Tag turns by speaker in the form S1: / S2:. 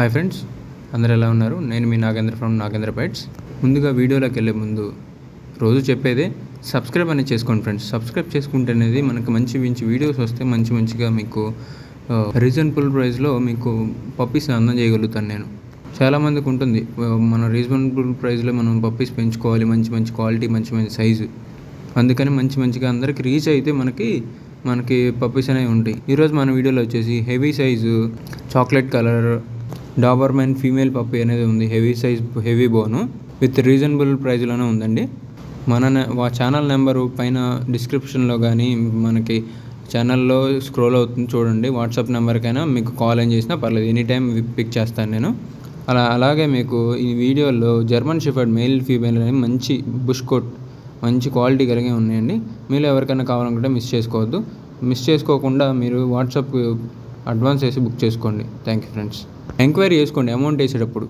S1: Hi friends, అందరూ ఎలా ఉన్నారు? నేను మీ నాగేంద్ర ఫ్రమ్ నాగేంద్ర పెట్స్. ముందుగా వీడియోలోకి వెళ్ళే ముందు రోజు చెప్పేదే సబ్స్క్రైబ్ అనేది చేసుకోండి ఫ్రెండ్స్. సబ్స్క్రైబ్ చేసుకుంటే అనేది మనకు మంచి వీడియోస్ వస్తే మంచిగా మీకు రీజనబుల్ ప్రైస్లో మీకు పప్పీస్ అందజేయగలుగుతాను. నేను చాలామందికి ఉంటుంది మన రీజనబుల్ ప్రైస్లో మనం పప్పీస్ పెంచుకోవాలి, మంచి క్వాలిటీ, మంచి సైజు. అందుకని మంచిగా అందరికి రీచ్ అయితే మనకి పప్పీస్ అనేవి ఉంటాయి. ఈరోజు మన వీడియోలో వచ్చేసి heavy size chocolate colour Doberman female puppy అనేది ఉంది. హెవీ బోను విత్ రీజనబుల్ ప్రైస్లోనే ఉందండి. మా ఛానల్ నెంబరు పైన డిస్క్రిప్షన్లో కానీ మనకి ఛానల్లో స్క్రోల్ అవుతుంది చూడండి. వాట్సాప్ నెంబర్కైనా మీకు కాల్ ఏం చేసినా పర్లేదు, ఎనీ టైం పిక్ చేస్తాను నేను. అలాగే మీకు ఈ వీడియోలో జర్మన్ షెఫర్డ్ మెయిల్ ఫీమేల్ అని మంచి బుష్ కోట్ మంచి క్వాలిటీ కలిగి ఉన్నాయండి. మీరు ఎవరికైనా కావాలనుకుంటే మిస్ చేసుకోకుండా మీరు వాట్సాప్ అడ్వాన్స్ వేసి బుక్ చేసుకోండి. Thank you friends. ఎంక్వైరీ చేసుకోండి అమౌంట్ వేసేటప్పుడు.